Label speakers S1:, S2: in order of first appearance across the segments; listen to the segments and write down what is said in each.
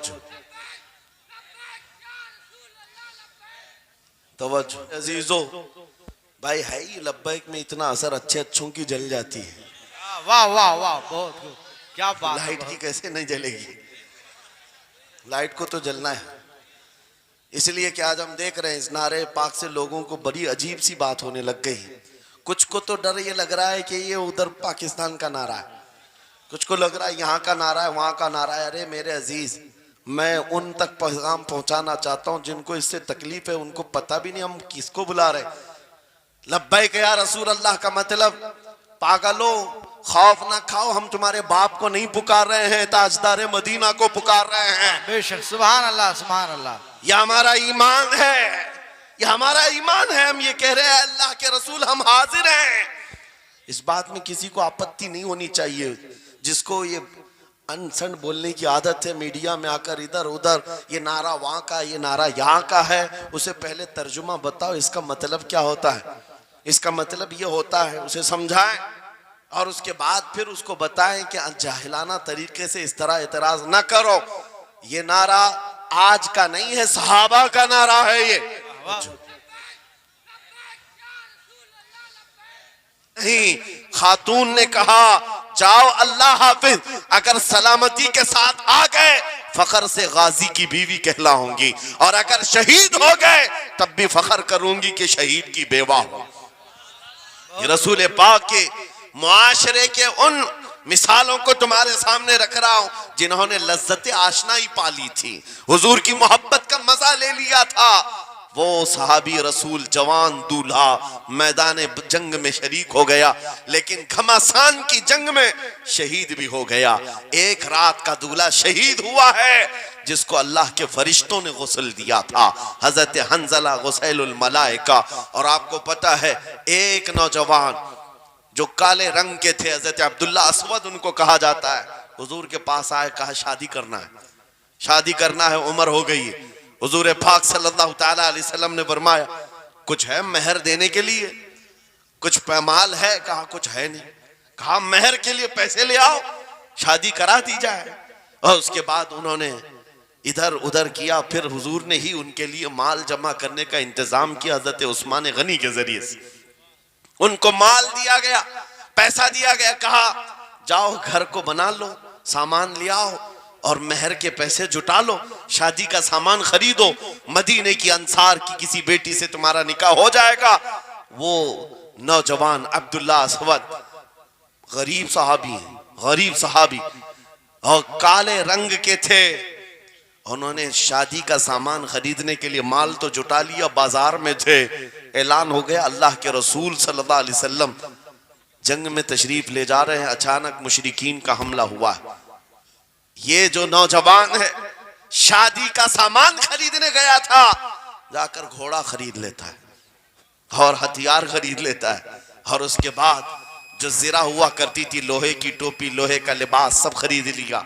S1: तवज्जो तवज्जो अजीजो भाई है ही लब्बैक में इतना असर अच्छे अच्छों की जल जाती है।
S2: वाह वाह वाह बहुत खूब, क्या बात है,
S1: लाइट की कैसे नहीं जलेगी, लाइट को तो जलना है। इसलिए कि आज हम देख रहे हैं इस नारे पाक से लोगों को बड़ी अजीब सी बात होने लग गई। कुछ को तो डर ये लग रहा है कि ये उधर पाकिस्तान का नारा है, कुछ को लग रहा है यहाँ का नारा है वहां का नारा है। अरे मेरे अजीज, मैं उन तक पैगाम पहुंचाना चाहता हूं जिनको इससे तकलीफ है, उनको पता भी नहीं हम किसको बुला रहे। लब्बैक या रसूल अल्लाह का मतलब पागलो खौफ ना खाओ, हम तुम्हारे बाप को नहीं पुकार रहे हैं, ताजदार मदीना को पुकार रहे हैं।
S2: बेशक, सुभान अल्लाह सुभान अल्लाह।
S1: यह हमारा ईमान है, यह हमारा ईमान है। हम ये कह रहे हैं अल्लाह के रसूल हम हाजिर हैं। इस बात में किसी को आपत्ति नहीं होनी चाहिए। जिसको ये अनसन बोलने की आदत है मीडिया में आकर इधर उधर, ये नारा वहां का ये नारा यहाँ का है, उसे पहले तर्जुमा बताओ इसका मतलब क्या होता है। इसका मतलब ये होता है, उसे समझाएं और उसके बाद फिर उसको बताएं कि जाहिलाना तरीके से इस तरह एतराज ना करो। ये नारा आज का नहीं है, सहाबा का नारा है ये। नहीं, खातून ने कहा जाओ अल्लाह हाफिज, अगर सलामती के साथ आ गए फखर से गाजी की बीवी कहलाऊंगी, और अगर शहीद हो गए तब भी फखर करूंगी कि शहीद की बेवा हो। रसूल पाक के मुआशरे के उन मिसालों को तुम्हारे सामने रख रहा हूं जिन्होंने लज्जत आशनाई पाली थी, हुजूर की मोहब्बत का मजा ले लिया था। वो सहाबी रसूल जवान दूल्हा मैदान जंग में शरीक हो गया, लेकिन घमासान की जंग में शहीद भी हो गया। एक रात का दूल्हा शहीद हुआ है जिसको अल्लाह के फरिश्तों ने गुस्ल दिया था, हजरत हंजला गुसैलुल मलाइका। और आपको पता है एक नौजवान जो काले रंग के थे, हजरत अब्दुल्ला अस्वद उनको कहा जाता है, हुजूर के पास आए, कहा शादी करना है, शादी करना है, उम्र हो गई है। हुजूर पाक सल्लल्लाहु ताला अलैहि वसल्लम ने फरमाया कुछ है मेहर देने के लिए, कुछ पैमाल है, कहा कुछ है नहीं, कहा मेहर के लिए पैसे ले आओ, शादी करा दी जाए। और उसके बाद उन्होंने इधर उधर किया, फिर हुजूर ने ही उनके लिए माल जमा करने का इंतजाम किया। हजरत उस्मान गनी के जरिए से उनको माल दिया गया, पैसा दिया गया, कहा जाओ घर को बना लो, सामान ले आओ और मेहर के पैसे जुटा लो, शादी का सामान खरीदो, मदीने की अंसार की किसी बेटी से तुम्हारा निकाह हो जाएगा। वो नौजवान अब्दुल्ला अस्वद गरीब सहाबी, गरीब सहाबी और काले रंग के थे। उन्होंने शादी का सामान खरीदने के लिए माल तो जुटा लिया, बाजार में थे, ऐलान हो गया अल्लाह के रसूल सल्लल्लाहु अलैहि वसल्लम जंग में तशरीफ ले जा रहे हैं। अचानक मुशरिकीन का हमला हुआ है। ये जो नौजवान है शादी का सामान खरीदने गया था, जाकर घोड़ा खरीद लेता है और हथियार खरीद लेता है, और उसके बाद जो जिरा हुआ करती थी, लोहे की टोपी, लोहे का लिबास, सब खरीद लिया।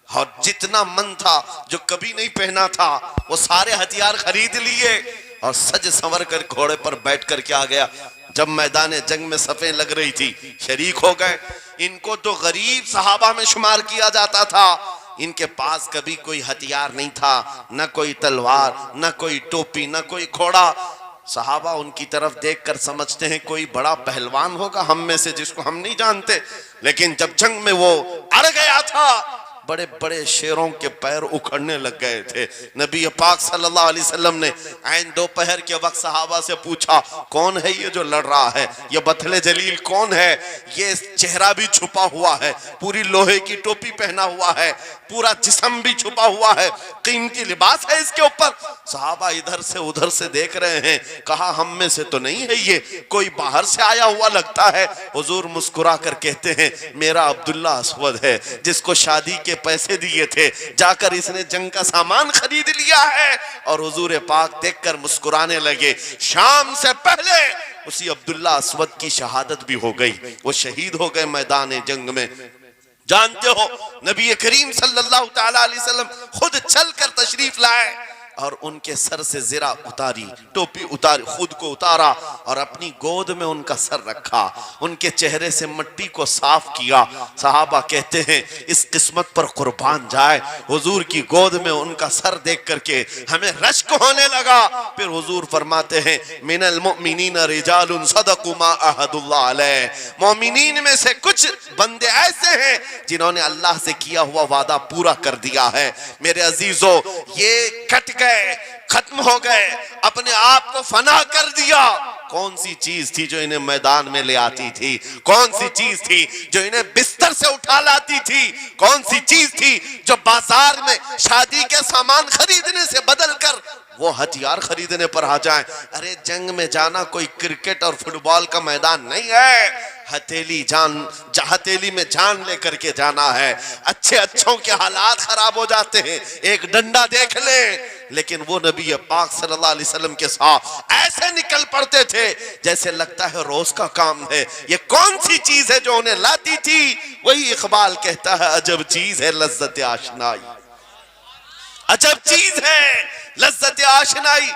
S1: और जितना मन था जो कभी नहीं पहना था वो सारे हथियार खरीद लिए और सज संवर कर घोड़े पर बैठ कर क्या गया। जब मैदान जंग में सफें लग रही थी शरीक हो गए। इनको तो गरीब सहाबा में शुमार किया जाता था, इनके पास कभी कोई हथियार नहीं था, न कोई तलवार, न कोई टोपी, न कोई घोड़ा। सहाबा उनकी तरफ देखकर समझते हैं कोई बड़ा पहलवान होगा हम में से जिसको हम नहीं जानते। लेकिन जब जंग में वो अड़ गया था, बड़े बड़े शेरों के पैर उखड़ने लग गए थे। नबी पाक सल्लल्लाहु अलैहि वसल्लम ने ऐन दोपहर के वक्त सहाबा से पूछा कौन है ये जो लड़ रहा है, ये बथले जलील कौन है, ये चेहरा भी छुपा हुआ है, पूरी लोहे की टोपी पहना हुआ है, पूरा जिस्म भी छुपा हुआ है, कीमती लिबास है इसके ऊपर। सहाबा इधर से उधर से देख रहे हैं, कहा हम में से तो नहीं है ये, कोई बाहर से आया हुआ लगता है। हुजूर मुस्कुरा कर कहते हैं मेरा अब्दुल्ला अस्वद है जिसको शादी के पैसे दिए थे, जाकर इसने जंग का सामान खरीद लिया है। और हुजूर पाक देखकर मुस्कुराने लगे। शाम से पहले उसी अब्दुल्ला अस्वद की शहादत भी हो गई, वो शहीद हो गए मैदान जंग में। जानते हो नबी करीम सल्लल्लाहु ताला अलैहि वसल्लम खुद चलकर तशरीफ लाए, और उनके सर से ज़रा उतारी, टोपी उतारी, खुद को उतारा और अपनी गोद में उनका सर रखा, उनके चेहरे से मिट्टी को साफ किया। सहाबा कहते हैं इस किस्मत पर कुर्बान जाए, हुजूर की गोद में उनका सर देख करके हमें रश्क होने लगा। फिर हुजूर फरमाते हैं मिनल मुमिनीन रिजालुन सदकु मा अहदुल्लाह अलैह, मोमिनीन में से कुछ बंदे ऐसे हैं जिन्होंने अल्लाह से किया हुआ वादा पूरा कर दिया है। मेरे अजीजों, ये कट गए, खत्म हो गए, अपने आप को फना कर दिया। कौन सी चीज थी जो इन्हें मैदान में ले आती थी? कौन सी चीज थी जो इन्हें बिस्तर से उठा लाती थी? कौन सी चीज थी जो बाजार में शादी के सामान खरीदने से बदलकर वो हथियार खरीदने पर आ जाए? अरे जंग में जाना कोई क्रिकेट और फुटबॉल का मैदान नहीं है, हथेली में जान लेकर के जाना है। अच्छे अच्छों के हालात खराब हो जाते हैं, एक डंडा देख ले, लेकिन वो नबी पाक सल्लल्लाहु अलैहि वसल्लम के साथ ऐसे निकल पड़ते थे जैसे लगता है रोज का काम है। ये कौन सी चीज है जो उन्हें लाती थी? वही इकबाल कहता है अजब चीज है लज्जत आशनाई, अजब चीज है लज्जत आशनाई।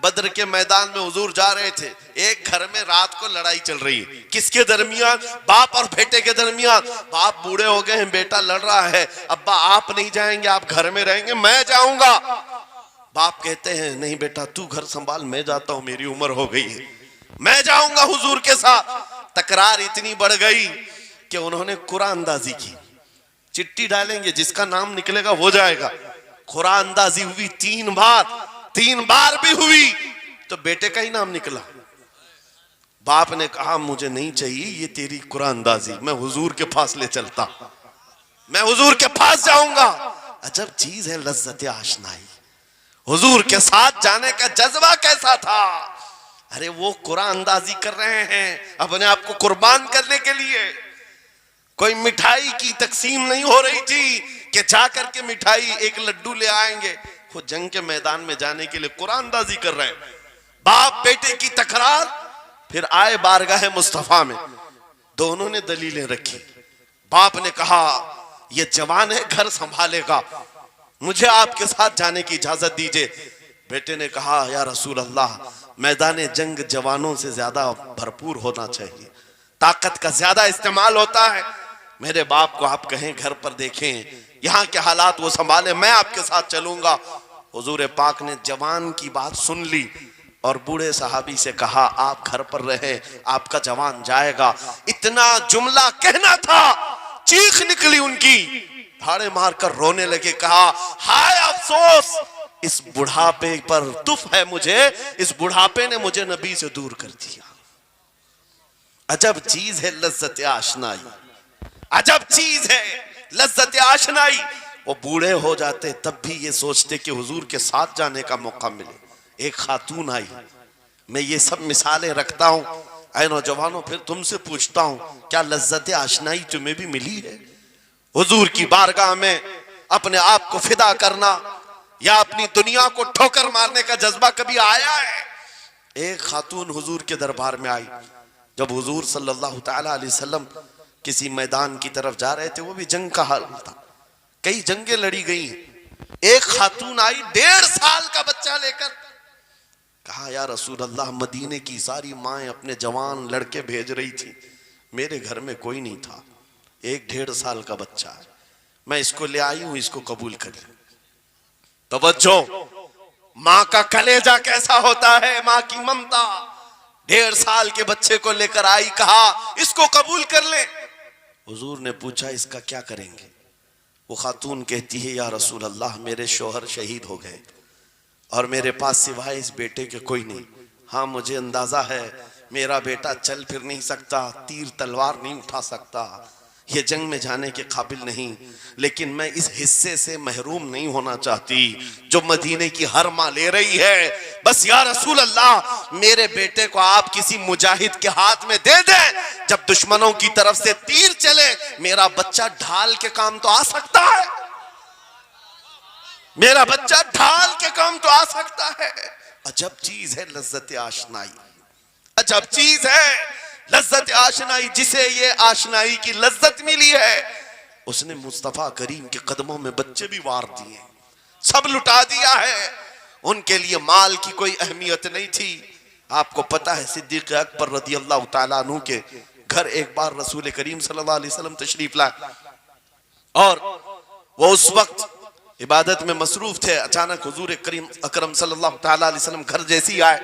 S1: बद्र के मैदान में हुजूर जा रहे थे, एक घर में रात को लड़ाई चल रही है। किसके दरमियान? बाप और बेटे के दरमियान। बाप बूढ़े हो गए हैं, बेटा लड़ रहा है, अब्बा आप नहीं जाएंगे, आप घर में रहेंगे, मैं जाऊंगा। बाप कहते हैं नहीं बेटा तू घर संभाल, मैं जाता हूं, मेरी उम्र हो गई है, मैं जाऊंगा हुजूर के साथ। तकरार इतनी बढ़ गई कि उन्होंने कुरान अंदाजी की, चिट्ठी डालेंगे, जिसका नाम निकलेगा वो जाएगा। कुरान अंदाजी हुई 3 बार भी हुई तो बेटे का ही नाम निकला। बाप ने कहा मुझे नहीं चाहिए ये तेरी कुरान अंदाजी, मैं हुजूर के पास ले चलता, मैं हुजूर के पास जाऊंगा। अजब चीज है लज्जत आशनाई। हुजूर के साथ जाने का जज्बा कैसा था? अरे वो कुरान अंदाजी कर रहे हैं अपने आप को कुर्बान करने के लिए। कोई मिठाई की तकसीम नहीं हो रही थी कि जाकर के मिठाई एक लड्डू ले आएंगे। वो जंग के मैदान में जाने के लिए कुरान अंदाजी कर रहे हैं। बाप बेटे की तकरार, फिर आए बारगाह मुस्तफा में, दोनों ने दलीलें रखी। बाप ने कहा ये जवान है, घर संभालेगा, मुझे आपके साथ जाने की इजाजत दीजिए। बेटे ने कहा या रसूल अल्लाह, मैदान जंग जवानों से ज्यादा भरपूर होना चाहिए, ताकत का ज्यादा इस्तेमाल होता है। मेरे बाप को आप कहें घर पर देखें, यहाँ के हालात वो संभाले, मैं आपके साथ चलूंगा। हुजूर पाक ने जवान की बात सुन ली और बूढ़े सहाबी से कहा आप घर पर रहे, आपका जवान जाएगा। इतना जुमला कहना था, चीख निकली उनकी, भाड़े मारकर रोने लगे। कहा हाय अफसोस, इस बुढ़ापे पर तुफ है मुझे, इस बुढ़ापे ने मुझे नबी से दूर कर दिया। अजब चीज है लज्जत आशनाई, अजब चीज है लज्जत आशनाई। वो बूढ़े हो जाते तब भी ये सोचते कि हुजूर के साथ जाने का मौका मिले। एक खातून आई, मैं ये सब मिसालें रखता हूं, ऐ नौजवानों फिर तुमसे पूछता हूं क्या लज्जत आशनाई तुम्हें भी मिली है? हुजूर की बारगाह में अपने आप को फिदा करना या अपनी दुनिया को ठोकर मारने का जज्बा कभी आया है? एक खातून हुजूर के दरबार में आई। जब हुजूर सल्लल्लाहु तआला अलैहि वसल्लम किसी मैदान की तरफ जा रहे थे, वो भी जंग का हाल था, कई जंगें लड़ी गई। एक खातून आई 1.5 साल का बच्चा लेकर, कहा या रसूल अल्लाह, मदीने की सारी माएं अपने जवान लड़के भेज रही थी, मेरे घर में कोई नहीं था, एक 1.5 साल का बच्चा है, मैं इसको ले आई हूं, इसको कबूल कर ले। तवज्जो, माँ का कलेजा कैसा होता है, माँ की ममता। 1.5 साल के बच्चे को लेकर आई, कहा इसको कबूल कर ले। हुजूर ने पूछा इसका क्या करेंगे? वो खातून कहती है या रसूल अल्लाह, मेरे शोहर शहीद हो गए और मेरे पास सिवाय इस बेटे के कोई नहीं। हाँ मुझे अंदाजा है मेरा बेटा चल फिर नहीं सकता, तीर तलवार नहीं उठा सकता, ये जंग में जाने के काबिल नहीं, लेकिन मैं इस हिस्से से महरूम नहीं होना चाहती जो मदीने की हर माँ ले रही है। बस या रसूल अल्लाह, मेरे बेटे को आप किसी मुजाहिद के हाथ में दे दें, जब दुश्मनों की तरफ से तीर चले मेरा बच्चा ढाल के काम तो आ सकता है, मेरा बच्चा ढाल के काम तो आ सकता है। अजब चीज है लज्जत आशनाई, अजब चीज है लज्जत आशनाई। जिसे ये आशनाई की लज्जत मिली है उसने मुस्तफा करीम के कदमों में बच्चे भी वार दिए, सब लुटा दिया है। उनके लिए माल की कोई अहमियत नहीं थी। आपको पता है सिद्दीक अकबर रज़ी अल्लाह तआला अन्हु के घर एक बार रसूल करीम सल्लल्लाहु अलैहि वसल्लम तशरीफ लाए और वो उस वक्त इबादत में मसरूफ थे। अचानक हुजूर करीम अकरम सल्लल्लाहु तआला अलैहि वसल्लम घर जैसे ही आए,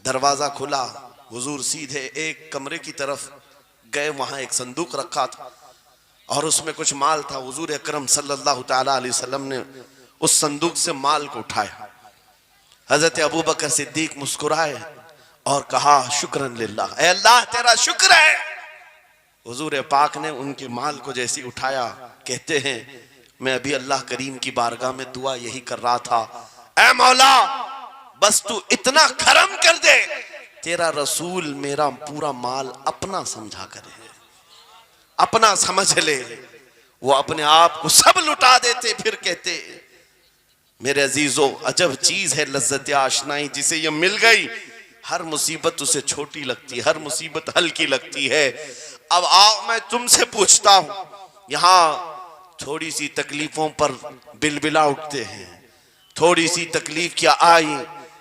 S1: दरवाजा खुला, हुजूर सीधे एक कमरे की तरफ गए। वहां एक संदूक रखा था और उसमें कुछ माल था। हुजूर अकरम सल्लल्लाहु तआला अलैहि वसल्लम ने उस संदूक से माल को उठाया। हजरत अबू बकर सिद्दीक मुस्कुराए और कहा शुक्रन लिल्लाह, ऐ अल्लाह तेरा शुक्र है। हुजूर पाक ने उनके माल को जैसे उठाया, कहते हैं मैं अभी अल्लाह करीम की बारगाह में दुआ यही कर रहा था, ऐ मौला बस तू इतना करम कर दे, तेरा रसूल मेरा पूरा माल अपना समझा करे, अपना समझ ले। वो अपने आप को सब लुटा देते, फिर कहते मेरे अजीजों अजब चीज है लज्जत आशनाई, जिसे ये मिल गई हर मुसीबत उसे छोटी लगती है, हर मुसीबत हल्की लगती है। अब आओ मैं तुमसे पूछता हूं, यहाँ थोड़ी सी तकलीफों पर बिलबिला उठते हैं, थोड़ी सी तकलीफ क्या आई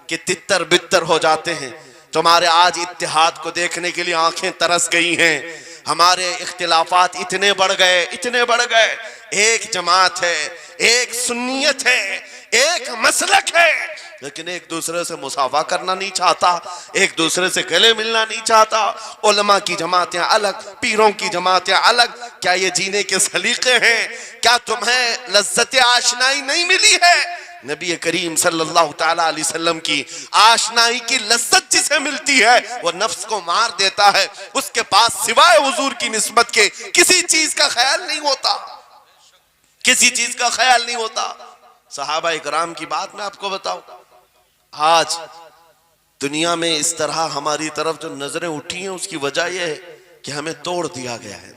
S1: कि तितर बितर हो जाते हैं। तुम्हारे आज इत्तेहाद को देखने के लिए आंखें तरस गई हैं। हमारे इख्तिलाफात इतने बढ़ गए, इतने बढ़ गए। एक जमात है, एक सुन्नियत है, एक मसलक है, लेकिन एक दूसरे से मुसाफा करना नहीं चाहता, एक दूसरे से गले मिलना नहीं चाहता। उलमा की जमातें अलग, पीरों की जमातें अलग। क्या ये जीने के सलीके हैं? क्या तुम्हें लज्जत आशनाई नहीं मिली है? नबी करीम सल्लल्लाहु ताला अलैहि वसल्लम की आशनाई की लज्जत जिसे मिलती है वो नफ्स को मार देता है। उसके पास सिवाय हुजूर की निस्बत के किसी चीज का ख्याल नहीं होता, किसी चीज का ख्याल नहीं होता। सहाबा इकराम की बात मैं आपको बताऊं, आज दुनिया में इस तरह हमारी तरफ जो नजरें उठी हैं उसकी वजह यह है कि हमें तोड़ दिया गया है।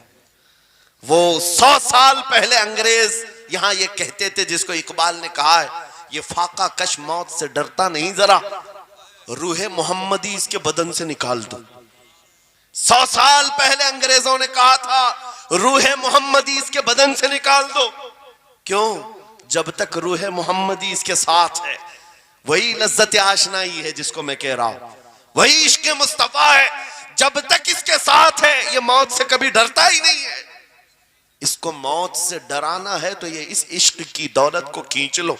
S1: वो 100 साल पहले अंग्रेज यहां ये कहते थे, जिसको इकबाल ने कहा है ये फाका कश मौत से डरता नहीं, जरा रूहे मोहम्मदी इसके बदन से निकाल दो। 100 साल पहले अंग्रेजों ने कहा था रूहे मोहम्मदी इसके बदन से निकाल दो। क्यों? जब तक रूहे मोहम्मदी इसके साथ है, वही लज्जत आशनाई है जिसको मैं कह रहा हूं, वही इश्क मुस्तफा है। जब तक इसके साथ है ये मौत से कभी डरता ही नहीं है। इसको मौत से डराना है तो ये इस इश्क की दौलत को खींच लो,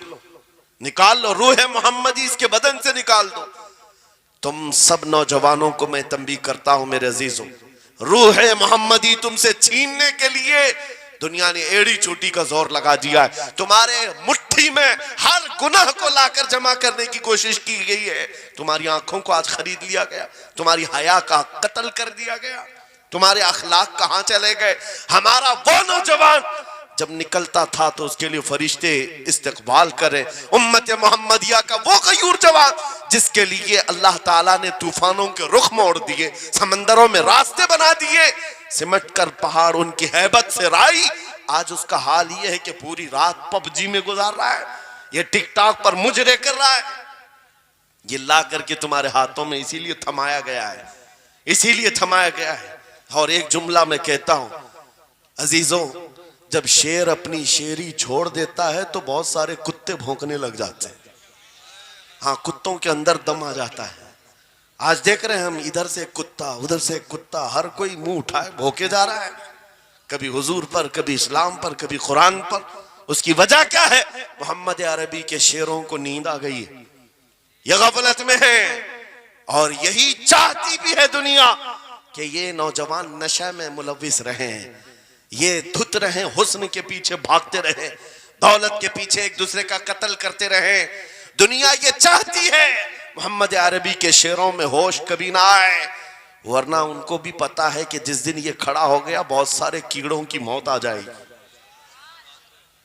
S1: निकाल लो, रूह मोहम्मदी इसके बदन से निकाल दो। तुम सब नौजवानों को मैं तंबीह करता हूं मेरे अजीजों, रूह मोहम्मदी तुमसे छीनने के लिए दुनिया ने एड़ी चोटी का जोर लगा दिया है। तुम्हारे मुट्ठी में हर गुनाह को लाकर जमा करने की कोशिश की गई है। तुम्हारी आंखों को आज खरीद लिया गया, तुम्हारी हया का कत्ल कर दिया गया, तुम्हारे अखलाक कहां चले गए। हमारा वो नौजवान जब निकलता था तो उसके लिए फरिश्ते इस्तकबाल करें। उम्मत मोहम्मदिया का वो गयूर जवान जिसके लिए अल्लाह ताला ने तूफानों के रुख मोड़ दिए, समंदरों में रास्ते बना दिए, सिमट कर पहाड़ उनकी हैबत से राई। आज उसका हाल ये है कि पूरी रात पबजी में गुजार रहा है, ये टिकटॉक पर मुजरे कर रहा है। ये ला करके तुम्हारे हाथों में इसीलिए थमाया गया है, इसीलिए थमाया गया है। और एक जुमला मैं कहता हूं अजीजों, जब शेर अपनी शेरी छोड़ देता है तो बहुत सारे कुत्ते भौंकने लग जाते हैं। हाँ, कुत्तों के अंदर दम आ जाता है। आज देख रहे हैं हम, इधर से कुत्ता उधर से कुत्ता, हर कोई मुंह उठाए भौंके जा रहा है, कभी हुजूर पर, कभी इस्लाम पर, कभी कुरान पर। उसकी वजह क्या है? मोहम्मद अरबी के शेरों को नींद आ गई है, ये गफलत में है। और यही चाहती भी है दुनिया कि ये नौजवान नशा में मुलविस रहे, ये धुत रहे, हुस्न के पीछे भागते रहे, दौलत के पीछे एक दूसरे का कत्ल करते रहे। दुनिया ये चाहती है मोहम्मद अरबी के शेरों में होश कभी ना आए, वरना उनको भी पता है कि जिस दिन ये खड़ा हो गया बहुत सारे कीड़ों की मौत आ जाएगी,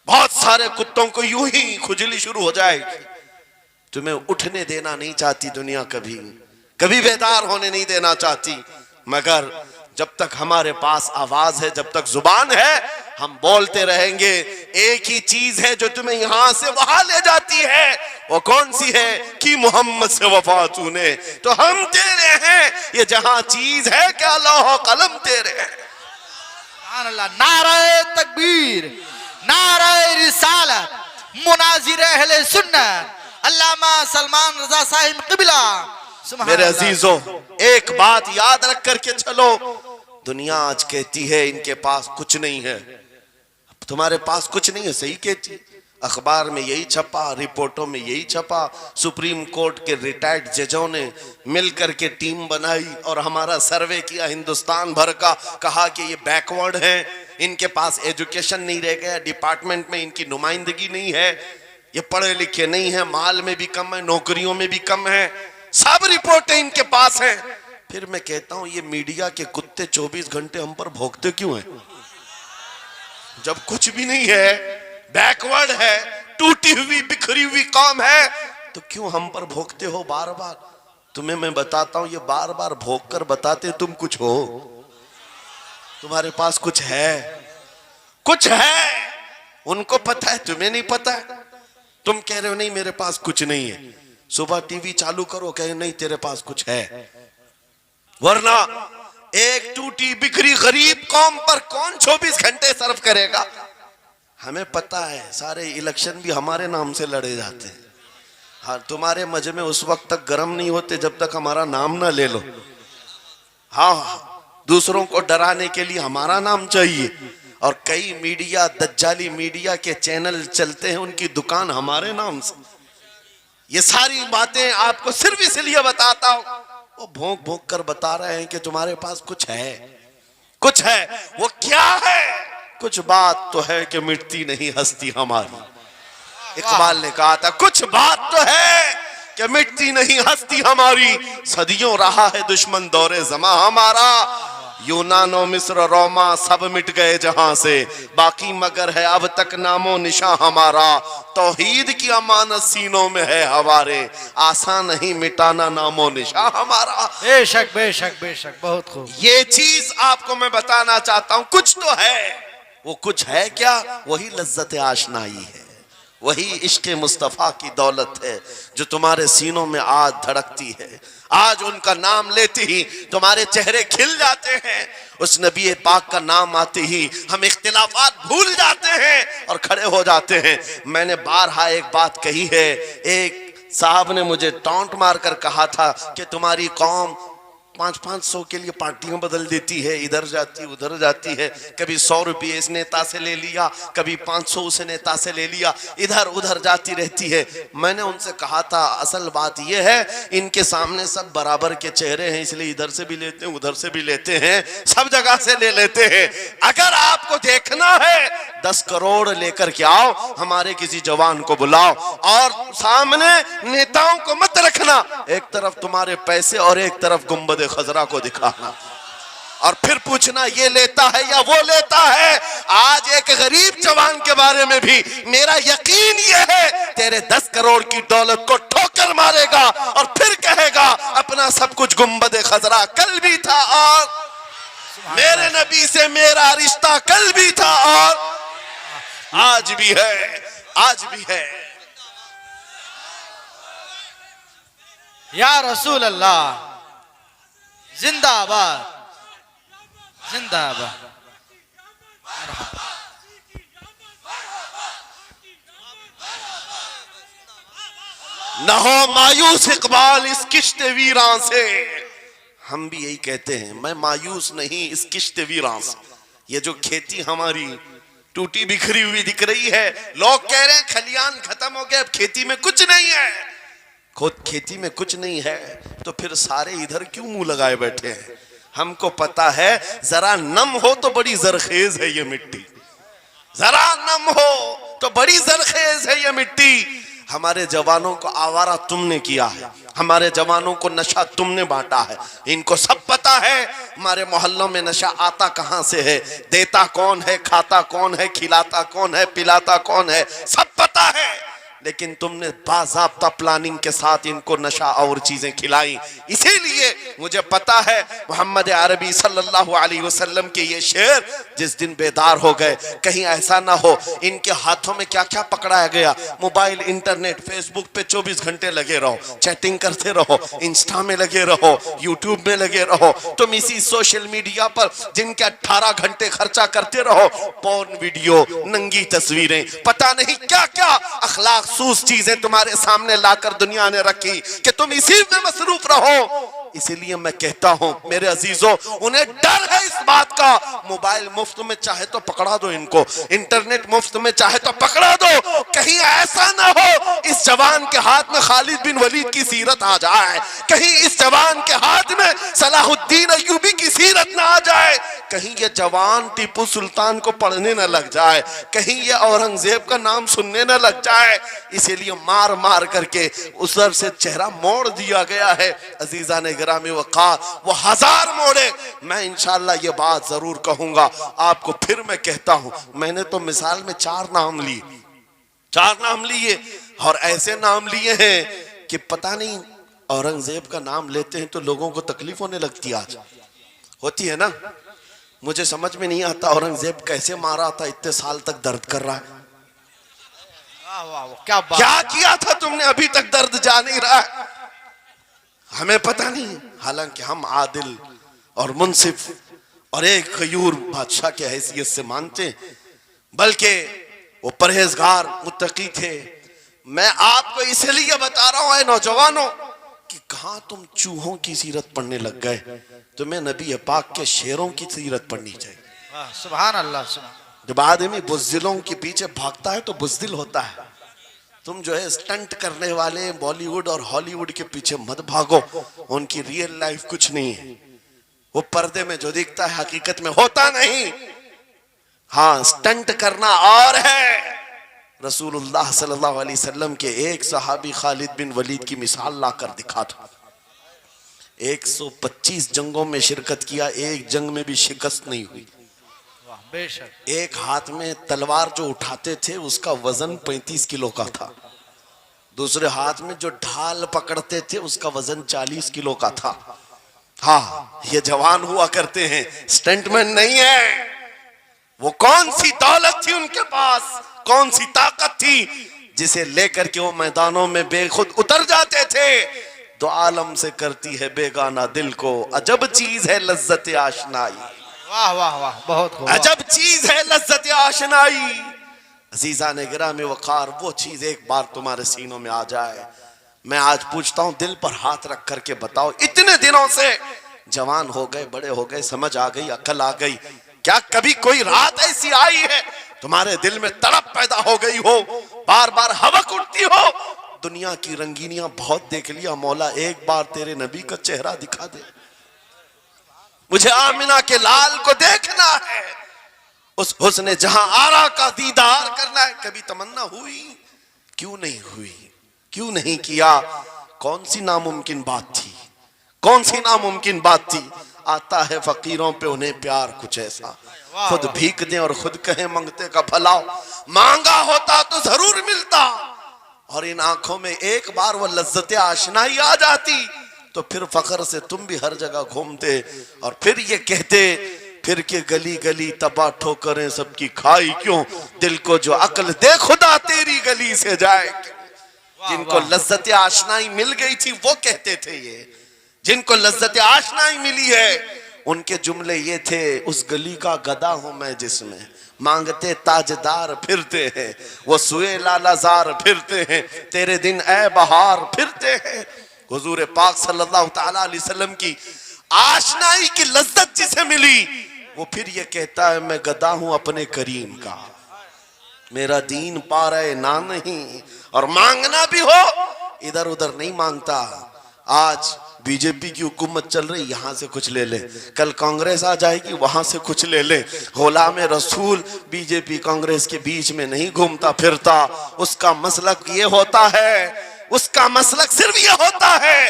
S1: बहुत सारे कुत्तों को यूं ही खुजली शुरू हो जाएगी। तुम्हें उठने देना नहीं चाहती दुनिया, कभी कभी बेदार होने नहीं देना चाहती। मगर जब तक हमारे पास आवाज है, जब तक जुबान है, हम बोलते रहेंगे। एक ही चीज है जो तुम्हें यहां से वहां ले जाती है, वो कौन सी है? कि मोहम्मद से वफा तूने, तो हम तेरे हैं। ये जहां चीज है क्या लौह कलम तेरे हैं।
S2: नारे तकबीर, नारे रिसालत, मुनाजिर अहले सुन्नत, अल्लामा सलमान रजा साहिब क़िबला। सुभान
S1: मेरे
S2: अल्लाह।
S1: अजीजों, एक बात याद रख करके चलो, दुनिया आज कहती है इनके पास कुछ नहीं है, तुम्हारे पास कुछ नहीं है, सही कहती। अखबार में यही छपा, रिपोर्टों में यही छपा, सुप्रीम कोर्ट के रिटायर्ड जजों ने मिल करके टीम बनाई और हमारा सर्वे किया हिंदुस्तान भर का, कहा कि ये बैकवर्ड हैं, इनके पास एजुकेशन नहीं रह गया, डिपार्टमेंट में इनकी नुमाइंदगी नहीं है, ये पढ़े लिखे नहीं है, माल में भी कम है, नौकरियों में भी कम है, सब रिपोर्टें इनके पास हैं। फिर मैं कहता हूं ये मीडिया के कुत्ते 24 घंटे हम पर भोंकते क्यों हैं? जब कुछ भी नहीं है, बैकवर्ड है, टूटी हुई बिखरी हुई कौम है, तो क्यों हम पर भोंकते हो बार बार? तुम्हें मैं बताता हूं, ये बार बार भोंक कर बताते तुम कुछ हो, तुम्हारे पास कुछ है, कुछ है, उनको पता है, तुम्हें नहीं पता है। तुम कह रहे हो नहीं मेरे पास कुछ नहीं है, सुबह टीवी चालू करो, कहे नहीं तेरे पास कुछ है, वरना एक टूटी बिखरी गरीब कौम पर कौन 24 घंटे सर्व करेगा? हमें पता है, सारे इलेक्शन भी हमारे नाम से लड़े जाते हैं। हाँ, तुम्हारे मजमे उस वक्त तक गर्म नहीं होते जब तक हमारा नाम ना ले लो। हाँ, दूसरों को डराने के लिए हमारा नाम चाहिए, और कई मीडिया, दज्जाली मीडिया के चैनल चलते हैं, उनकी दुकान हमारे नाम से। ये सारी बातें आपको सिर्फ इसलिए बताता हूं, वो भोंक भोंक कर बता रहे हैं कि तुम्हारे पास कुछ है, कुछ है। वो क्या है? कुछ बात तो है कि मिटती नहीं हस्ती हमारी। इकबाल ने कहा था कुछ बात तो है कि मिटती नहीं हस्ती हमारी, सदियों रहा है दुश्मन दौरे ज़मा हमारा, यूनानो मिस्र रोमा सब मिट गए जहां से, बाकी मगर है अब तक नामो निशा हमारा, तौहीद की अमानत सीनों में है हमारे, आसान नहीं मिटाना नामो निशा हमारा।
S2: बेशक बेशक बेशक, बहुत खूब।
S1: ये चीज आपको मैं बताना चाहता हूं, कुछ तो है। वो कुछ है क्या? वही लज्जत आशनाई है, वही इश्क मुस्तफ़ा की दौलत है जो तुम्हारे सीनों में आज धड़कती है। आज उनका नाम लेते ही तुम्हारे चेहरे खिल जाते हैं, उस नबी पाक का नाम आते ही हम इख्तिलाफात भूल जाते हैं और खड़े हो जाते हैं। मैंने बारहा एक बात कही है, एक साहब ने मुझे टॉन्ट मारकर कहा था कि तुम्हारी कौम 500-500 के लिए पार्टियां बदल देती है, इधर जाती उधर जाती है, कभी 100 रुपये इस नेता से ले लिया, कभी 500 उस नेता से ले लिया, इधर उधर जाती रहती है। मैंने उनसे कहा था असल बात यह है इनके सामने सब बराबर के चेहरे हैं, इसलिए इधर से भी लेते हैं उधर से भी लेते हैं, सब जगह से ले लेते हैं। अगर आपको देखना है 10 करोड़ लेकर के आओ, हमारे किसी जवान को बुलाओ और सामने नेताओं को मत रखना, एक तरफ तुम्हारे पैसे और एक तरफ गुंबद खजरा को दिखाना, और फिर पूछना ये लेता है या वो लेता है। आज एक गरीब जवान के बारे में भी मेरा यकीन ये है तेरे 10 करोड़ की दौलत को ठोकर मारेगा और फिर कहेगा अपना सब कुछ गुंबद खजरा कल भी था और मेरे नबी से मेरा रिश्ता कल भी था और आज भी है, आज भी है।
S2: या रसूल अल्लाह, जिंदाबाद जिंदाबाद।
S1: न हो मायूस इकबाल इस किश्त वीरां से, हम भी यही कहते हैं, मैं मायूस नहीं इस किश्त वीरां से। ये जो खेती हमारी टूटी बिखरी हुई दिख रही है, लोग कह रहे हैं खलियान खत्म हो गए, अब खेती में कुछ नहीं है। खुद खेती में कुछ नहीं है तो फिर सारे इधर क्यों मुंह लगाए बैठे हैं? हमको पता है जरा नम हो तो बड़ी जरखेज है ये मिट्टी, जरा नम हो तो बड़ी जरखेज है ये मिट्टी। हमारे जवानों को आवारा तुमने किया है, हमारे जवानों को नशा तुमने बांटा है, इनको सब पता है हमारे मोहल्लों में नशा आता कहां से है, देता कौन है, खाता कौन है, खिलाता कौन है, पिलाता कौन है, सब पता है। लेकिन तुमने बाज़ाब्ता प्लानिंग के साथ इनको नशा और चीजें खिलाई। इसीलिए मुझे पता है मोहम्मद अरबी सल्लल्लाहु अलैहि वसल्लम के ये शेर जिस दिन बेदार हो गए, कहीं ऐसा ना हो इनके हाथों में क्या क्या पकड़ाया गया, मोबाइल, इंटरनेट, फेसबुक पे 24 घंटे लगे रहो, चैटिंग करते रहो, इंस्टा में लगे रहो, यूट्यूब में लगे रहो, तुम इसी सोशल मीडिया पर जिनके 18 घंटे खर्चा करते रहो, पोर्न वीडियो, नंगी तस्वीरें, पता नहीं क्या क्या अखलाक महसूस चीजें तुम्हारे सामने लाकर दुनिया ने रखी कि तुम इसी में मसरूफ रहो। इसीलिए मैं कहता हूं मेरे अजीजों, उन्हें डर है इस बात का। मोबाइल मुफ्त में चाहे तो पकड़ा दो इनको, इंटरनेट मुफ्त में चाहे तो पकड़ा दो, कहीं ऐसा ना हो इस जवान के हाथ में खालिद बिन वलीद की सीरत आ जाए, कहीं इस जवान के हाथ में सलाहुद्दीन अय्यूबी की सीरत ना आ जाए, कहीं ये जवान टीपू सुल्तान को पढ़ने न लग जाए, कहीं ये औरंगजेब का नाम सुनने न लग जाए। इसीलिए मार मार करके उस तरफ से चेहरा मोड़ दिया गया है। अजीजा ने गिरामी वक़ार, वो हजार मोड़े। मैं इंशाअल्लाह ये बात जरूर कहूंगा आपको। फिर मैं कहता हूं, मैंने तो मिसाल में 4 नाम लिए और ऐसे नाम लिए हैं कि पता नहीं, औरंगजेब का नाम लेते हैं तो लोगों को तकलीफ होने लगती, आज होती है ना। मुझे समझ में नहीं आता औरंगजेब कैसे मारा था, इतने साल तक दर्द कर रहा है। क्या किया था तुमने, अभी तक दर्द जा नहीं रहा है, हमें पता नहीं। हालांकि हम आदिल और मुंसिफ और एक गयूर बादशाह के हैसियत से मानते, बल्कि वो परहेजगार मुत्तकी थे। मैं आपको इसलिए बता रहा हूं नौजवानों कि कहां तुम चूहों की सीरत पढ़ने लग गए, तुम्हें नबी पाक के शेरों की सीरत पढ़नी चाहिए।
S2: सुभान अल्लाह।
S1: जब आदमी बुज़दिलों के पीछे भागता है तो बुज़दिल होता है। तुम जो है स्टंट करने वाले बॉलीवुड और हॉलीवुड के पीछे मत भागो, उनकी रियल लाइफ कुछ नहीं है। वो पर्दे में जो दिखता है हकीकत में होता नहीं। हाँ, स्टंट करना और है। रसूलुल्लाह सल्लल्लाहु अलैहि वसल्लम के एक सहाबी खालिद बिन वलीद की मिसाल लाकर दिखा था। 125 जंगों में शिरकत किया, एक जंग में भी शिकस्त नहीं हुई।
S2: बेशक।
S1: एक हाथ में तलवार जो उठाते थे उसका वजन 35 किलो का था, दूसरे हाथ में जो ढाल पकड़ते थे उसका वजन 40 किलो का था। हाँ, ये जवान हुआ करते हैं, स्टंटमैन नहीं है। वो कौन सी दौलत थी उनके पास, कौन सी ताकत थी जिसे लेकर के वो मैदानों में बेखुद उतर जाते थे। दो आलम से करती है बेगाना दिल को, अजब चीज है लज्जत आशनाई।
S2: वाह वाह वाह, बहुत खूब।
S1: अजब चीज है लज्जत आशनाई। अजीजा ने गिरामी वक़ार, वो चीज एक बार तुम्हारे सीनों में आ जाए। मैं आज पूछता हूं, दिल पर हाथ रख करके बताओ, इतने दिनों से जवान हो गए, बड़े हो गए, समझ आ गई, अकल आ गई, क्या कभी कोई रात ऐसी आई है तुम्हारे दिल में तड़प पैदा हो गई हो, बार बार हवक उठती हो? दुनिया की रंगीनियां बहुत देख लिया, मौला एक बार तेरे नबी का चेहरा दिखा दे, मुझे आमिना के लाल को देखना है, उस हुस्ने जहां आरा का दीदार करना है। कभी तमन्ना हुई? क्यों नहीं हुई, क्यों नहीं किया? कौन सी नामुमकिन बात थी, कौन सी नामुमकिन बात थी? आता है फकीरों पे उन्हें प्यार कुछ ऐसा, खुद भीख दे और खुद कहे मंगते का भला, मांगा होता तो जरूर मिलता। और इन आंखों में एक बार वो लज्जत आशनाई आ जाती तो फिर फख्र से तुम भी हर जगह घूमते और फिर ये कहते फिर के गली गली तबाह ठोकरें सबकी खाई क्यों, दिल को जो अक्ल दे खुदा तेरी गली से जाए क्यों। जिनको लज्जत आशनाई मिल गई थी वो कहते थे ये, जिनको लज्जत आशनाई मिली है उनके जुमले ये थे, उस गली का गदा हूं मैं जिसमें मांगते ताजदार फिरते हैं, वो सुए लालाजार फिरते हैं, तेरे दिन ए बहार फिरते हैं। हुजूर पाक सल्लल्लाहु ताला अलैहि वसल्लम की आशनाई की लज्जत जिसे मिली वो फिर ये कहता है, मैं गदा हूं अपने करीम का, मेरा दीन पा रहे ना नहीं, और मांगना भी हो इधर उधर नहीं मांगता। आज बीजेपी की हुकूमत चल रही, यहाँ से कुछ ले ले, कल कांग्रेस आ जाएगी वहां से कुछ ले ले। गुलाम रसूल बीजेपी कांग्रेस के बीच में नहीं घूमता फिरता, उसका मसलक ये होता है, उसका मसलक सिर्फ ये होता है,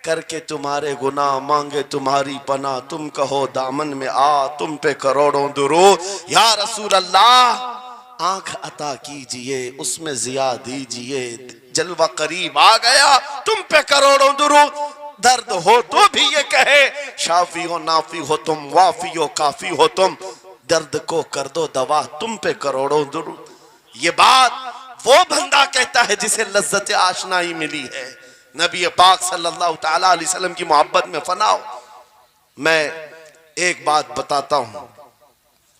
S1: करके तुम्हारे गुनाह मांगे तुम्हारी पना, तुम कहो दामन में आ तुम पे करोड़ों दुरूद, या रसूल अल्लाह आंख अता कीजिए उसमें जिया दीजिए, जलवा करीब आ गया तुम पे करोड़ों दुरूद। दर्द हो तो भी ये कहे, शाफी हो नाफी हो तुम, वाफी हो काफी हो तुम, दर्द को कर दो दवा तुम पे करोड़ों दुरूद। ये बात वो बंदा कहता है जिसे लज्जत आशनाई मिली है, नबी पाक सल्लल्लाहु ताला अलैहि वसल्लम की मोहब्बत में फनाओ। मैं एक बात बताता हूं,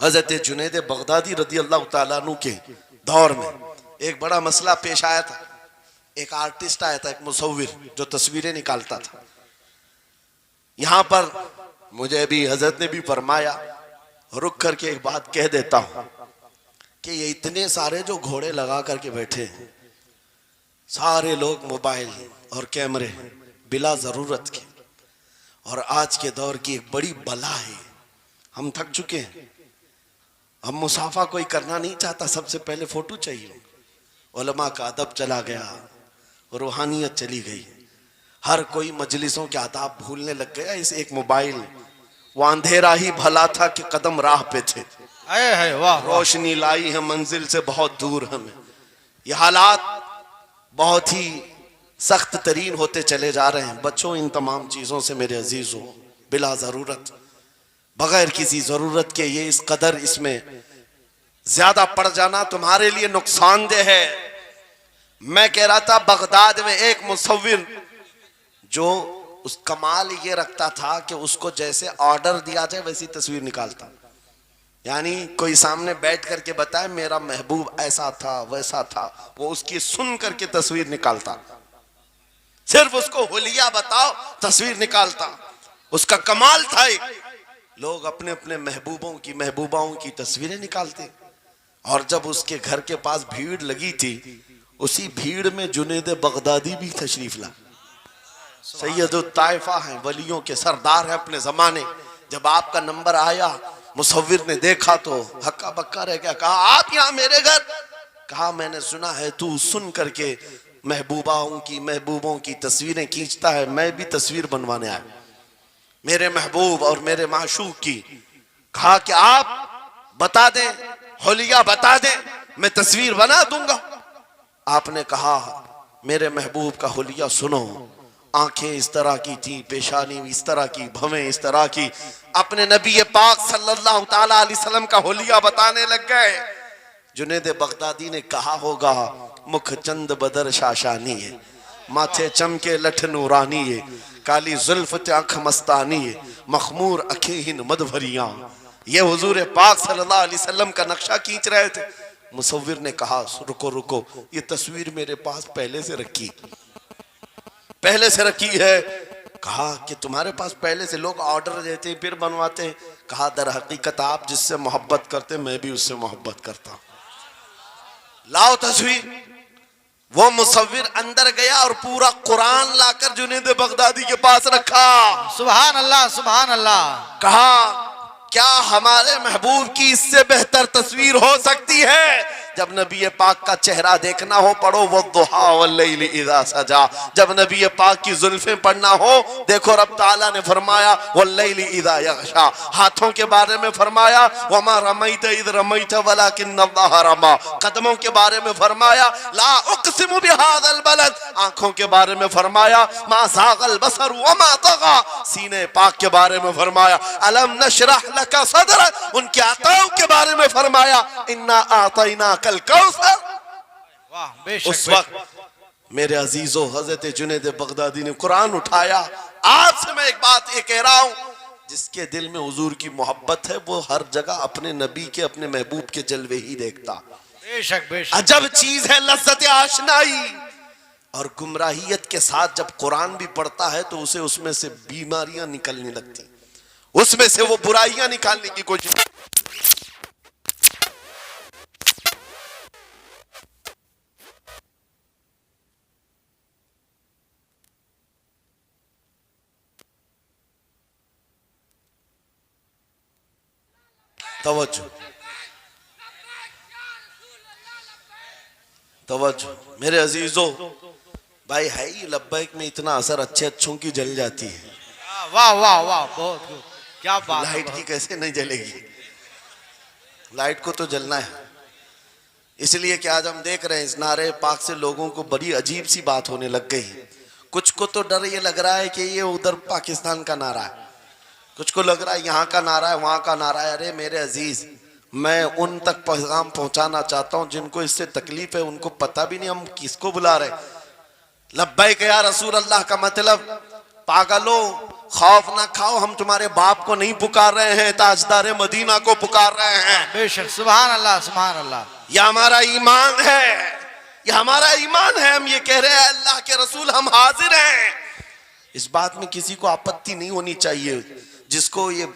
S1: हजरत जुनैद बगदादी रदी अल्लाह ताला अन्हु के दौर में एक बड़ा मसला पेश आया था। एक आर्टिस्ट आया था, एक मुसव्विर जो तस्वीरें निकालता था। यहां पर मुझे अभी हजरत ने भी फरमाया, रुक करके एक बात कह देता हूं कि ये इतने सारे जो घोड़े लगा करके बैठे हैं, सारे लोग मोबाइल और कैमरे बिला जरूरत के, और आज के दौर की एक बड़ी बला है। हम थक चुके हैं। हम मुसाफा कोई करना नहीं चाहता, सबसे पहले फोटो चाहिए। उलमा का अदब चला गया, रूहानियत चली गई। हर कोई मजलिसों के आदाब भूलने लग गया। इस एक मोबाइल, वो अंधेरा ही भला था कि कदम राह पे थे, रोशनी लाई है मंजिल से बहुत दूर हमें। ये हालात बहुत ही सख्त तरीन होते चले जा रहे हैं। बच्चों, इन तमाम चीजों से मेरे अजीजों, बिला जरूरत, बगैर किसी जरूरत के ये इस कदर इसमें ज्यादा पड़ जाना तुम्हारे लिए नुकसानदेह है। मैं कह रहा था, बगदाद में एक मुसव्विर जो उस कमाल ये रखता था कि उसको जैसे ऑर्डर दिया जाए वैसी तस्वीर निकालता। यानी कोई सामने बैठ करके बताए मेरा महबूब ऐसा था वैसा था, वो उसकी सुन करके तस्वीर निकालता। सिर्फ उसको हुलिया बताओ, तस्वीर निकालता। उसका कमाल था। लोग अपने अपने महबूबों की, महबूबाओं की तस्वीरें निकालते। और जब उसके घर के पास भीड़ लगी थी, उसी भीड़ में जुनैद बगदादी भी तशरीफ ला। सैयदुल ताइफा है, वलियों के सरदार है अपने जमाने। जब आपका नंबर आया, मुसव्विर ने देखा तो हक्का बक्का रह गया। कहा, आप यहाँ मेरे घर? कहा, मैंने सुना है तू सुन करके महबूबों की तस्वीरें खींचता है। मैं भी तस्वीर बनवाने आया, मेरे महबूब और मेरे माशूक की। कहा कि आप बता दें, हुलिया बता दें, मैं तस्वीर बना दूंगा। आपने कहा, मेरे महबूब का हुलिया सुनो। आंखें इस तरह की थी, पेशानी इस तरह की, भवें इस तरह की। अपने नबी पाक सल्लल्लाहु ताला अलैहि वसल्लम का हुलिया बताने लग गए। जुनैद बगदादी ने कहा होगा, मुख चंद बदर शाशानी है, माथे चमके लठ नूरानी है, काली जुल्फ आंख मस्तानी है, मखमूर अखेहिन मदभरियां। ये हुजूर पाक सल्लल्लाहु अलैहि वसल्लम का नक्शा खींच रहे थे। मुसव्विर ने कहा, रुको रुको, ये तस्वीर मेरे पास पहले से रखी है। कहा कि तुम्हारे पास पहले से, लोग ऑर्डर देते हैं फिर बनवाते हैं। कहा, दर हकीकत आप जिससे मोहब्बत करते, मैं भी उससे मोहब्बत करता हूं। लाओ तस्वीर। वो मुसव्विर अंदर गया और पूरा कुरान लाकर जुनैद बगदादी के पास रखा।
S2: सुभान अल्लाह, सुभान अल्लाह।
S1: कहा, क्या हमारे महबूब की इससे बेहतर तस्वीर हो सकती है? जब नबी पाक का चेहरा देखना हो, पढ़ो वद्दुहा वल्लैलि इज़ा सजा। जब नबी पाक की जुल्फें पढ़ना हो, देखो रब ताला ने फरमाया वल्लैलि इज़ा यग़शा। हाथों के बारे में फरमाया वमा रमैत इज़ रमैत वलाकिन्नल्लाह रमा। कदमों के बारे में फरमाया ला उक़सिमु बिहाज़ल बलद। आंखों के बारे में फरमाया मा ज़ाग़ल बसर वमा तग़ा। सीने पाक के बारे में फरमाया अलम नशरह लका सदरक। उनके अताओं के बारे में फरमाया इन्ना आतैना कल कौसर। उस वक्त मेरे अजीजों, हजरत जुनैद बगदादी ने कुरान उठाया। आपसे मैं एक बात ये कह रहा हूं, जिसके दिल में हुजूर की मोहब्बत है, वो हर जगह अपने नबी के, अपने महबूब के जलवे ही देखता।
S2: बेशक बेशक।
S1: अजब चीज है लज्जत आशनाई। और गुमराहियत के साथ जब कुरान भी पढ़ता है तो उसे उसमें से बीमारियां निकलने लगती, उसमें से वो बुराइयां निकालने की कोशिश। तवज्जो मेरे अजीजों, भाई है ही लब्बैक में इतना असर अच्छे अच्छों की जल जाती है।
S2: वाह वाह वाह, बहुत क्या बात।
S1: लाइट की कैसे नहीं जलेगी? लाइट को तो जलना है। इसलिए कि आज हम देख रहे हैं इस नारे पाक से लोगों को बड़ी अजीब सी बात होने लग गई है। कुछ को तो डर ये लग रहा है कि ये उधर पाकिस्तान का नारा है, कुछ को लग रहा है यहाँ का नारा है, वहाँ का नारा है। अरे मेरे अजीज, मैं उन तक पैगाम पहुँचाना चाहता हूँ जिनको इससे तकलीफ है, उनको पता भी नहीं हम किसको बुला रहे। लब्बैक या रसूल अल्लाह का मतलब, पागलों खौफ ना खाओ, हम तुम्हारे बाप को नहीं पुकार रहे हैं, ताजदार मदीना को पुकार रहे हैं।
S2: बेशक, सुभान अल्लाह, सुभान अल्लाह।
S1: यह हमारा ईमान है। ये हमारा ईमान है। हम ये कह रहे हैं अल्लाह के रसूल हम हाजिर हैं। इस बात में किसी को आपत्ति नहीं होनी चाहिए। जिसको ये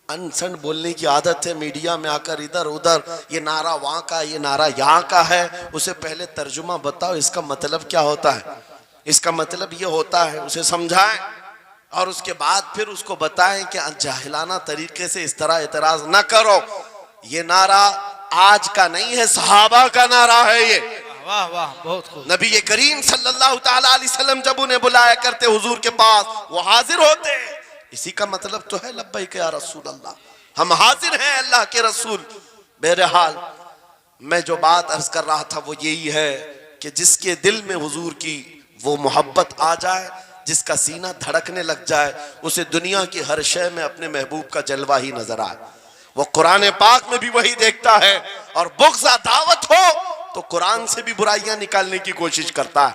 S1: अनसन बोलने की आदत है, मीडिया में आकर इधर उधर ये नारा वहां का, ये नारा यहाँ का है, उसे पहले तर्जुमा बताओ इसका मतलब क्या होता है। इसका मतलब ये होता है, उसे समझाएं और उसके बाद फिर उसको बताएं कि जाहिलाना तरीके से इस तरह एतराज ना करो। ये नारा आज का नहीं है, सहाबा का नारा है ये।
S2: वाह वाह, बहुत खूब।
S1: नबी करीम सल्लल्लाहु ताला अलैहि वसल्लम जब उन्हें बुलाया करते हुजूर के पास, वो हाजिर होते। इसी का मतलब तो है लब्बैक या रसूल अल्लाह, हम हाजिर हैं अल्लाह के रसूल। बहरहाल मैं जो बात अर्ज कर रहा था वो यही है कि जिसके दिल में हुजूर की वो मोहब्बत आ जाए, जिसका सीना धड़कने लग जाए, उसे दुनिया की हर शय में अपने महबूब का जलवा ही नजर आए। वो कुरान पाक में भी वही देखता है। और बुग़्ज़ दावत हो तो कुरान से भी बुराइयां निकालने की कोशिश करता है,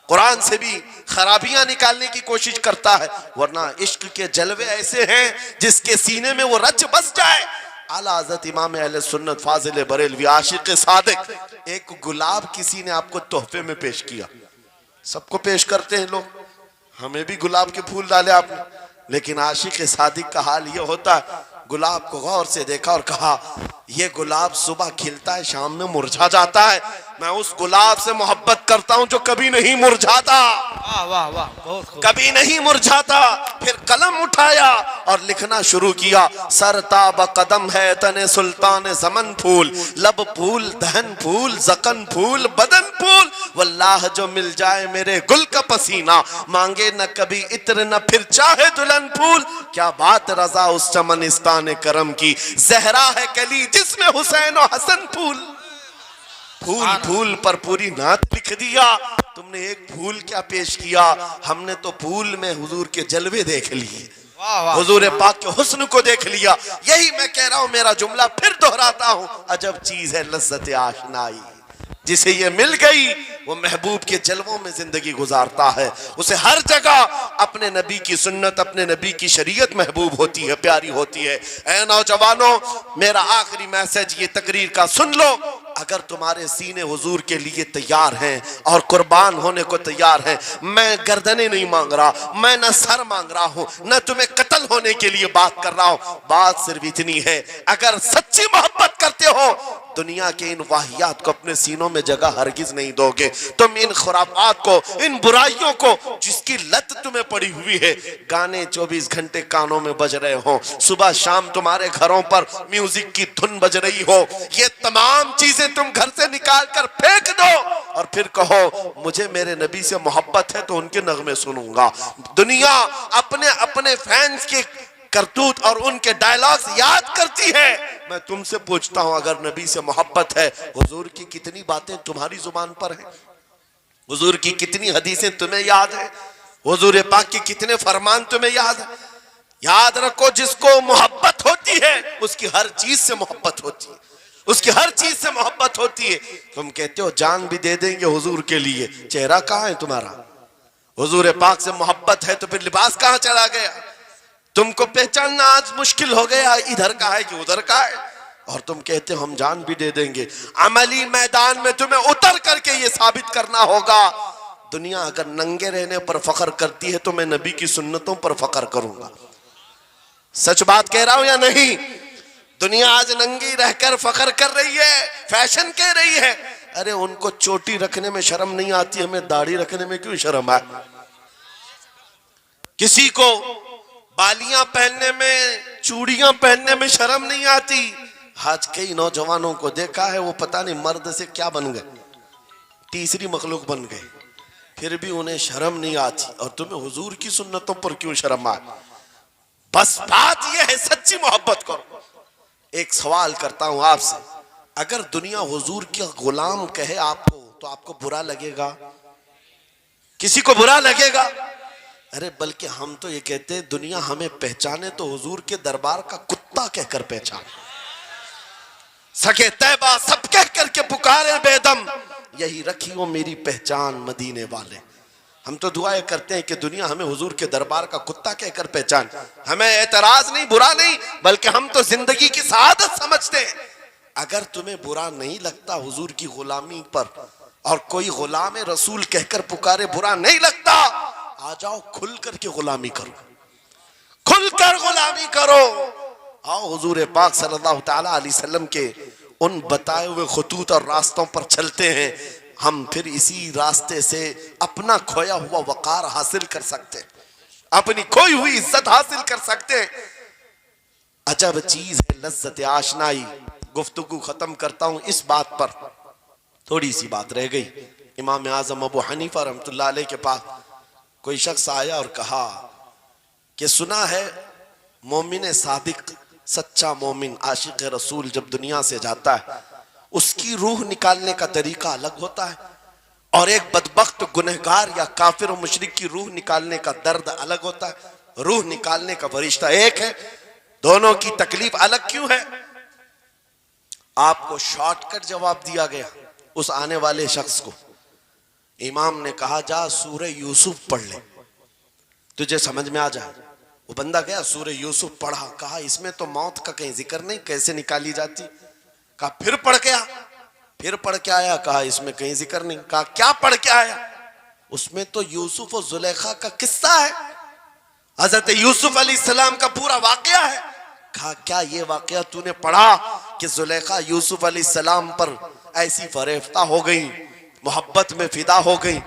S1: कुरान से भी खराबियां निकालने की कोशिश करता है। वरना इश्क के जलवे ऐसे हैं जिसके सीने में वो रच बस जाए। आला हज़रत इमाम अहले सुन्नत फाजिल बरेलवी आशिक सादिक, एक गुलाब किसी ने आपको तोहफे में पेश किया। सबको पेश करते हैं लोग, हमें भी गुलाब के फूल डाले आपने, लेकिन आशिक सादिक का हाल ये होता है, गुलाब को गौर से देखा और कहा ये गुलाब सुबह खिलता है, शाम में मुरझा जाता है। मैं उस गुलाब से मोहब्बत करता हूं जो कभी नहीं मुरझाता।
S2: वाह वाह वाह, बहुत खूब।
S1: कभी नहीं मुरझाता। फिर कलम उठाया और लिखना शुरू किया। सरताब कदम है तने सुल्तान ज़मन फूल, लब फूल दहन फूल जकन फूल बदन फूल, वल्लाह जो मिल जाए मेरे गुल का पसीना, मांगे न कभी इत्र न फिर चाहे दुल्हन फूल। क्या बात रजा उस चमनिस्तान करम की, जहरा है कली जिसमें हुसैन और हसन फूल। फूल फूल पर पूरी नात लिख दिया। तुमने एक फूल क्या पेश किया, हमने तो फूल में हुजूर के जलवे देख लिए, हुजूर पाक के हुस्न को देख लिया। यही मैं कह रहा हूं, मेरा जुमला फिर दोहराता हूं, अजब चीज है लज्जत आशनाई, जिसे ये मिल गई वो महबूब के जलवों में जिंदगी गुजारता है। उसे हर जगह अपने नबी की सुन्नत, अपने नबी की शरीयत महबूब होती है, प्यारी होती है। ऐ नौजवानों, मेरा आखिरी मैसेज ये तकरीर का सुन लो। अगर तुम्हारे सीने हुजूर के लिए तैयार हैं और कुर्बान होने को तैयार हैं, मैं गर्दनें नहीं मांग रहा, मैं न सर मांग रहा हूं, न तुम्हें कत्ल होने के लिए बात कर रहा हूं। बात सिर्फ इतनी है, अगर सच्ची मोहब्बत करते हो, दुनिया के इन वाहियात को अपने सीनों में जगह हरगिज नहीं दोगे। तुम इन खुराफात को, इन बुराइयों को, जिसकी लत तुम्हें पड़ी हुई है, गाने 24 घंटे कानों में बज रहे हो, सुबह शाम तुम्हारे घरों पर म्यूजिक की धुन बज रही हो, ये तमाम चीजें तुम घर से निकाल कर फेंक दो और फिर कहो मुझे मेरे नबी से मोहब्बत है तो उनके नगमे सुनूंगा। दुनिया अपने अपने फैंस के करतूत और उनके डायलॉग्स याद करती है। मैं तुमसे पूछता हूं, अगर नबी से मोहब्बत है, हुजूर की कितनी बातें तुम्हारी जुबान पर हैं, हुजूर की कितनी हदीसें तुम्हें याद है, हुजूर पाक के कितने फरमान तुम्हें याद है। याद रखो, जिसको मोहब्बत होती है उसकी हर चीज से मोहब्बत होती है, उसकी हर चीज से मोहब्बत होती है। तुम कहते हो जान भी दे देंगे हुजूर के लिए, चेहरा कहां है तुम्हारा? हुजूर पाक से मोहब्बत है तो फिर लिबास कहां चला गया? तुमको पहचानना आज मुश्किल हो गया, इधर का है कि उधर का है। और तुम कहते हो हम जान भी दे देंगे। अमली मैदान में तुम्हें उतर करके ये साबित करना होगा। दुनिया अगर नंगे रहने पर फख्र करती है तो मैं नबी की सुन्नतों पर फख्र करूंगा। सच बात कह रहा हूं या नहीं? दुनिया आज नंगी रहकर फख्र कर रही है, फैशन कह रही है। अरे उनको चोटी रखने में शर्म नहीं आती, हमें दाढ़ी रखने में क्यों शर्म है? किसी को बालियां पहनने में, चूड़ियां पहनने में शर्म नहीं आती। आज कई नौजवानों को देखा है, वो पता नहीं मर्द से क्या बन गए, तीसरी मखलूक बन गए, फिर भी उन्हें शर्म नहीं आती। और तुम्हें हुजूर की सुन्नतों पर क्यों शर्म आए? बस बात यह है, सच्ची मोहब्बत करो। एक सवाल करता हूं आपसे, अगर दुनिया हुजूर के गुलाम कहे आपको तो आपको बुरा लगेगा? किसी को बुरा लगेगा? अरे बल्कि हम तो ये कहते हैं दुनिया हमें पहचाने तो हुजूर के दरबार का कुत्ता कहकर पहचाने, सके तैबा सब कह करके पुकारे बेदम, यही रखी हो मेरी पहचान मदीने वाले। हम तो दुआएं करते हैं कि दुनिया हमें हुजूर के दरबार का कुत्ता कहकर पहचान। हमें एतराज नहीं, बुरा नहीं, बल्कि हम तो जिंदगी की सआदत समझते हैं। अगर तुम्हें बुरा नहीं लगता हुजूर की गुलामी पर, और कोई गुलाम रसूल कहकर पुकारे बुरा नहीं लगता। आ जाओ खुल करके गुलामी करो, खुलकर गुलामी करो। आओ हुजूर पाक सल्लल्लाहु ताला अलैहि वसल्लम के उन बताए हुए खुतूत और रास्तों पर चलते हैं। हम फिर इसी रास्ते से अपना खोया हुआ वकार हासिल कर सकते हैं, अपनी खोई हुई इज्जत हासिल कर सकते हैं। अजब चीज है लज्जत आशनाई। गुफ्तगू खत्म करता हूं इस बात पर, थोड़ी सी बात रह गई। इमाम आजम अबू हनीफा रहमतुल्लाह अलैह के पास कोई शख्स आया और कहा कि सुना है मोमिन सादिक, सच्चा मोमिन आशिक रसूल जब दुनिया से जाता है उसकी रूह निकालने का तरीका अलग होता है, और एक बदबख्त गुनहगार या काफिर और मुशरिक की रूह निकालने का दर्द अलग होता है। रूह निकालने का फरिश्ता एक है, दोनों की तकलीफ अलग क्यों है? आपको शॉर्टकट जवाब दिया गया उस आने वाले शख्स को। इमाम ने कहा जा सूरह यूसुफ पढ़ ले, तुझे समझ में आ जाए। वो बंदा गया सूरह यूसुफ पढ़ा, कहा इसमें तो मौत का कहीं जिक्र नहीं, कैसे निकाली जाती। कहा फिर पढ़ के आ, फिर पढ़ के आया, कहा इसमें कहीं जिक्र नहीं। कहा क्या पढ़ के आया? उसमें तो यूसुफ और जुलेखा का किस्सा है, हजरत यूसुफ अलैहिस्सलाम का पूरा वाकया है। कहा क्या ये वाकया तूने पढ़ा कि जुलेखा यूसुफ अलैहिस्सलाम पर ऐसी फरेफ्ता हो गई, मोहब्बत में फिदा हो गई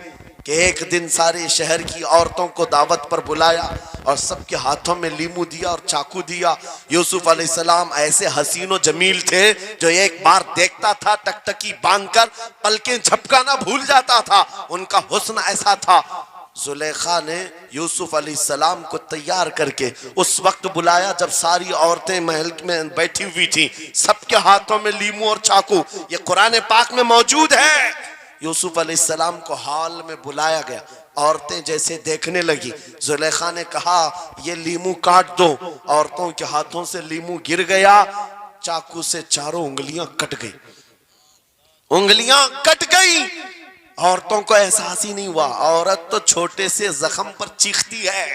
S1: कि एक दिन सारे शहर की औरतों को दावत पर बुलाया और सबके हाथों में लीमू दिया और चाकू दिया। यूसुफ अलैहिस्सलाम ऐसे हसीनो जमील थे जो एक बार देखता था टकटकी बांधकर पलकें झपकाना भूल जाता था, उनका हुस्न ऐसा था। जुलेखा ने यूसुफ अलैहिस्सलाम को तैयार करके उस वक्त बुलाया जब सारी औरतें महल में बैठी हुई थी, सबके हाथों में लीमू और चाकू, ये कुरान पाक में मौजूद है। यूसुफ अलैहिस्सलाम को हॉल में बुलाया गया, औरतें जैसे देखने लगी, जुलेखा ने कहा ये लीमू काट दो। औरतों के हाथों से लीमू गिर गया, चाकू से चारों उंगलियां कट गई, उंगलियां कट गई। औरतों को एहसास ही नहीं हुआ। औरत तो छोटे से जख्म पर चीखती है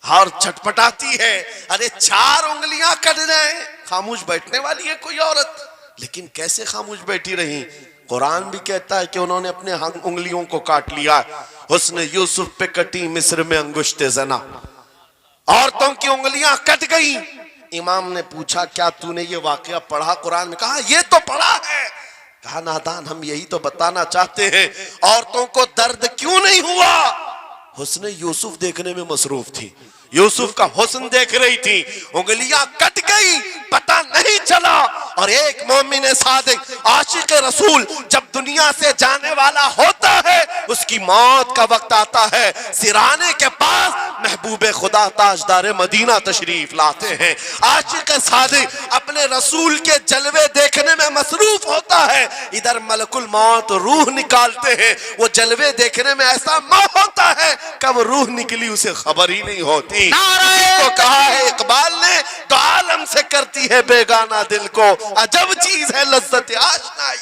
S1: और छटपटाती है, अरे 4 उंगलियां कट जाए, खामोश बैठने वाली है कोई औरत? लेकिन कैसे खामोश बैठी रही? कुरान भी कहता है कि उन्होंने अपने उंगलियों को काट लिया। हुस्न यूसुफ पे कटी मिस्र में अंगुश्ते जना, औरतों की उंगलियां कट गई। इमाम ने पूछा क्या तूने ये वाकया पढ़ा कुरान में? कहा ये तो पढ़ा है। कहा नादान, हम यही तो बताना चाहते हैं, औरतों को दर्द क्यों नहीं हुआ? हुस्न यूसुफ देखने में मसरूफ थी, यूसुफ का हुस्न देख रही थी, उंगलियां कट गई, पता नहीं चला। और एक मोमिन सादिक आशिक रसूल जब दुनिया से जाने वाला होता है, उसकी मौत का वक्त आता है, सिराने के पास महबूब खुदा ताजदार मदीना तशरीफ लाते हैं। आशिक सादिक अपने रसूल के जलवे देखने में मसरूफ होता है, इधर मलकुल मौत रूह निकालते हैं, वो जलवे देखने में ऐसा मोह होता है कब रूह निकली उसे खबर ही नहीं होती। को कहा है इकबाल ने, तो आलम से करती है बेगाना दिल को, अजब चीज है लज्जत आशनाई।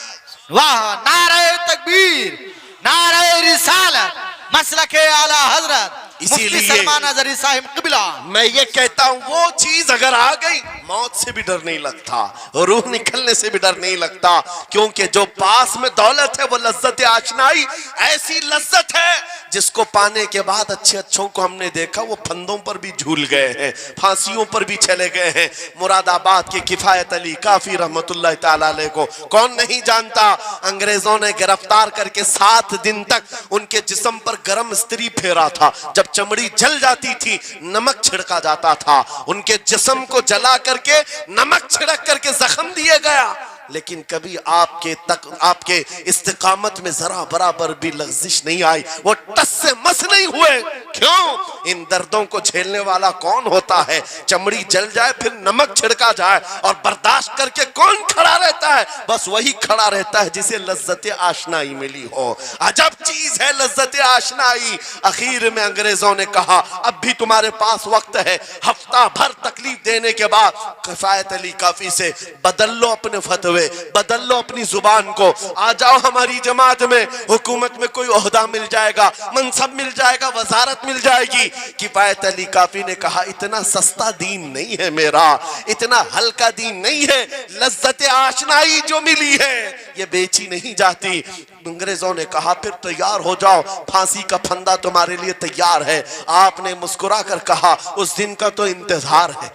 S2: वाह, नारे तकबीर, नारे रिसालत, मसलके आला हजरत
S1: इसीलिए
S2: सलमान अज़हरी साहिब क़िबला।
S1: मैं ये कहता हूं वो चीज अगर आ गई मौत से भी डर नहीं लगता, रूह निकलने से भी डर नहीं लगता, क्योंकि जो पास में दौलत है वो लज्जत आशनाई ऐसी लज्जत है जिसको पाने के बाद अच्छे अच्छों को हमने देखा वो फंदों पर भी झूल गए हैं, फांसियों पर भी चले गए हैं। मुरादाबाद के किफायत अली काफी रहमतुल्लाह ताला अलैह को कौन नहीं जानता? अंग्रेजों ने गिरफ्तार करके 7 दिन तक उनके जिस्म पर गर्म इस्त्री फेरा था, जब चमड़ी जल जाती थी नमक छिड़का जाता था, उनके जिस्म को जला करके नमक छिड़क करके जख्म दिए गया, लेकिन कभी आपके इस्तिकामत में जरा बराबर भी लग़्ज़िश नहीं आई, वो टस से मस नहीं हुए। क्यों? इन दर्दों को झेलने वाला कौन होता है? चमड़ी जल जाए फिर नमक छिड़का जाए और बर्दाश्त करके कौन खड़ा रहता है? बस वही खड़ा रहता है जिसे लज्जत आशनाई मिली हो। अजब चीज है लज्जत आशनाई। आखिर में अंग्रेजों ने कहा अब भी तुम्हारे पास वक्त है, हफ्ता भर तकलीफ देने के बाद किफायत अली काफी से बदल लो अपने फतवे, बदल लो अपनी जुबान को, आ जाओ हमारी जमात में, हुकूमत में कोई ओहदा मिल जाएगा, मनसब मिल जाएगा, वजारत मिल जाएगी, किफायत अली काफी ने कहा इतना सस्ता दीन नहीं है मेरा, इतना हल्का दीन नहीं है, लज्जत आशनाई जो मिली है ये बेची नहीं जाती। अंग्रेजों ने कहा फिर तैयार हो जाओ, फांसी का फंदा तुम्हारे लिए तैयार है। आपने मुस्कुरा कर कहा उस दिन का तो इंतजार है,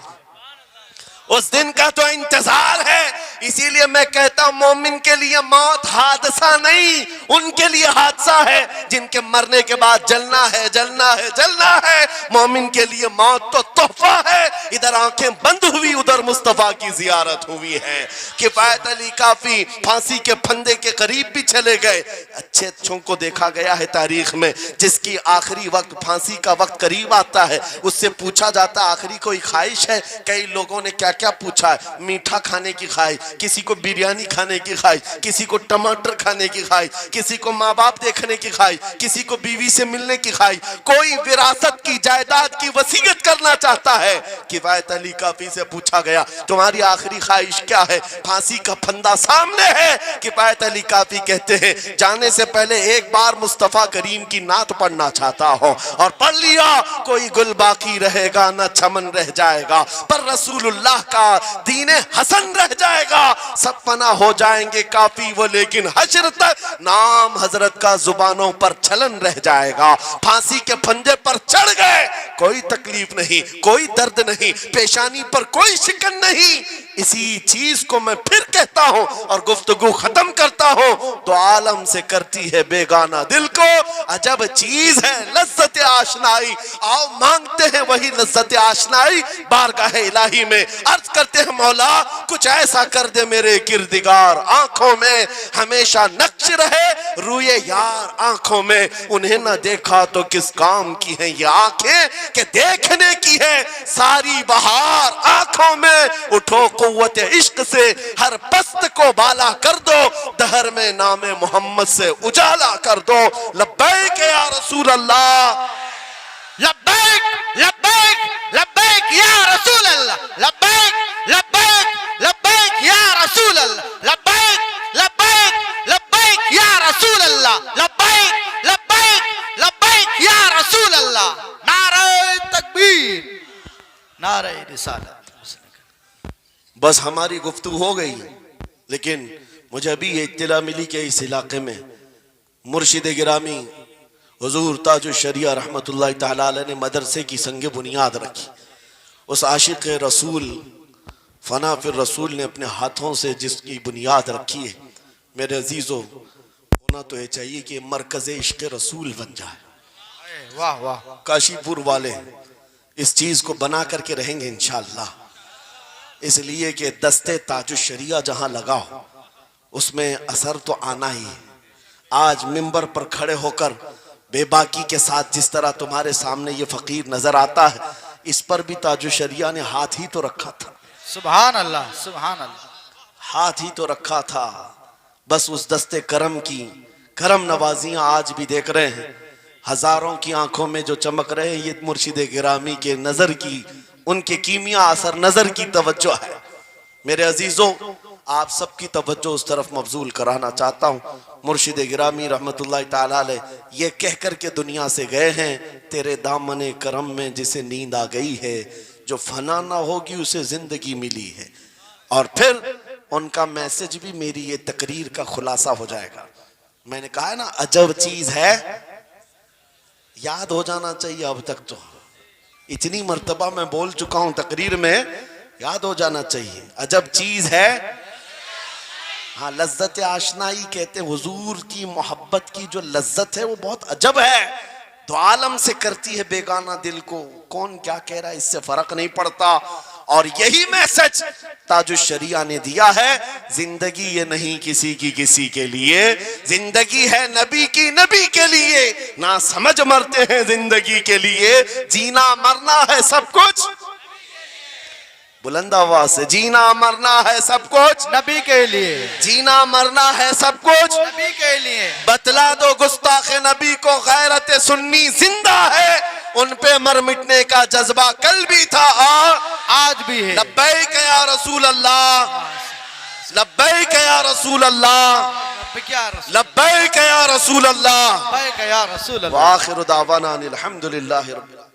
S1: उस दिन का तो इंतजार है। इसीलिए मैं कहता हूं मोमिन के लिए मौत हादसा नहीं, उनके लिए हादसा है जिनके मरने के बाद जलना है, जलना है, जलना है। मोमिन के लिए मौत तो तोहफा है। इधर आंखें बंद हुई, उधर मुस्तफा की जियारत हुई है। किफायत अली काफी फांसी के फंदे के करीब भी चले गए। अच्छे अच्छों को देखा गया है तारीख में, जिसकी आखिरी वक्त फांसी का वक्त करीब आता है उससे पूछा जाता आखिरी कोई ख्वाहिश है। कई लोगों ने क्या क्या पूछा है, मीठा खाने की ख्वाहिश, किसी को बिरयानी खाने की ख्वाहिश, किसी को टमाटर खाने की ख्वाहिश, किसी को माँ बाप देखने की ख्वाहिश, किसी को बीवी से मिलने की ख्वाहिश, कोई विरासत की जायदाद की वसीयत करना चाहता है। किफायत अली काफी से पूछा गया तुम्हारी आखिरी ख्वाहिश क्या है? फांसी का फंदा सामने है। किफायत अली काफी कहते हैं जाने से पहले एक बार मुस्तफा करीम की नात पढ़ना चाहता हो, और पढ़ लिया कोई गुल बाकी रहेगा न चमन रह जाएगा, पर रसूलुल्लाह का दीने हसन रह जाएगा। सब फना हो जाएंगे काफी वो, लेकिन हश्र तक नाम हजरत का जुबानों पर चलन रह जाएगा। फांसी के फंदे पर चढ़ गए, कोई तकलीफ नहीं, कोई दर्द नहीं, पेशानी पर कोई शिकन नहीं। इसी चीज को मैं फिर कहता हूं और गुफ्तगू खत्म करता हूं, तो आलम से करती है बेगाना दिल को अजब चीज है लज्जत आशनाई। आओ मांगते हैं वही लज्जत आशनाई बारगाह इलाही में। अर्ज करते हैं मौला कुछ ऐसा कर दे मेरे किरदिगार, आंखों में हमेशा नक्श रहे रूए यार आंखों में। उन्हें ना देखा तो किस काम की है ये आंखें कि देखने की है सारी बहार आंखों में। उठो कुव्वत इश्क से हर पस्त को बाला कर दो, दहर में नामे मोहम्मद से उजाला कर दो। लब्बैक या रसूल अल्लाह,
S2: लब्बैक लब्बैक लब्बैक या रसूल अल्लाह, लब्बैक लब्बैक लब्बैक या रसूल अल्लाह, लब्बैक लब्बैक लब्बैक या रसूल अल्लाह, लब्बैक लब्बैक लब्बैक या रसूल अल्लाह। नारे तकबीर, नारे रिसालत।
S1: बस हमारी गुफ्तगू हो गई, लेकिन मुझे अभी ये इत्तला मिली कि इस इलाके में मुर्शिद गिरामी हुजूर ताजुल शरिया रहमतुल्लाह तआला अलैह ने मदरसे की संगे बुनियाद रखी। उस आशिक रसूल फना फिर रसूल ने अपने हाथों से जिसकी बुनियाद रखी है, मेरे अजीजों होना तो ये चाहिए कि मरकज़ इश्क़ रसूल बन जाए।
S2: वाह वाह,
S1: काशीपुर वाले इस चीज को बना करके रहेंगे इंशाअल्लाह, इसलिए कि दस्ते ताजुल शरिया जहां लगाओ उसमें असर तो आना ही है। आज मिंबर पर खड़े होकर बेबाकी के साथ जिस तरह तुम्हारे सामने ये फकीर नजर आता है, इस पर भी ताजुल शरिया ने हाथ ही तो रखा था।
S2: सुभान अल्लाह, सुभान अल्लाह,
S1: हाथ ही तो रखा था। बस उस दस्ते करम की करम नवाजियां आज भी देख रहे हैं, हजारों की आंखों में जो चमक रहे हैं ये मुर्शिद गिरामी के नजर की, उनके कीमिया असर नजर की तवज्जो है। मेरे अजीजों आप सबकी तवज्जो उस तरफ मबजूल कराना चाहता हूँ। मुर्शिद गिरामी रहमतुल्लाह ताला अलैह ये कह कर के दुनिया से गए हैं, तेरे दामने करम में जिसे नींद आ गई है, जो फना ना होगी उसे जिंदगी मिली है। और फिर उनका मैसेज भी मेरी ये तकरीर का खुलासा हो जाएगा। मैंने कहा है ना अजब चीज है, याद हो जाना चाहिए। अब तक तो इतनी मर्तबा मैं बोल चुका हूं तकरीर में, याद हो जाना चाहिए। अजब चीज है, हाँ लज्जत आशनाई कहते हैं। हुजूर की मोहब्बत की जो लज्जत है वो बहुत अजब है, तो आलम से करती है बेगाना दिल को। कौन क्या कह रहा है इससे फर्क नहीं पड़ता। और यही मैसेज ताजुल शरिया ने दिया है, जिंदगी ये नहीं किसी की किसी के लिए, जिंदगी है नबी की नबी के लिए। ना समझ मरते हैं जिंदगी के लिए, जीना मरना है सब कुछ, बुलंद आवाज से, जीना मरना है सब कुछ
S2: नबी के लिए,
S1: जीना मरना है सब कुछ
S2: नबी के लिए।
S1: बतला दो गुस्ताख नबी को गैरत सुन्नी जिंदा है, उन पे मर मिटने का जज्बा कल भी था और
S2: आज भी है।
S1: लब्बैक या रसूल अल्लाह, लब्बैक या रसूल अल्लाह, लब्बैक या रसूल अल्लाह,
S2: लब्बैक या रसूल अल्लाह।
S1: व आखिरु दावाना अनिल हम्दुलिल्लाहि रब्बिल आलमीन।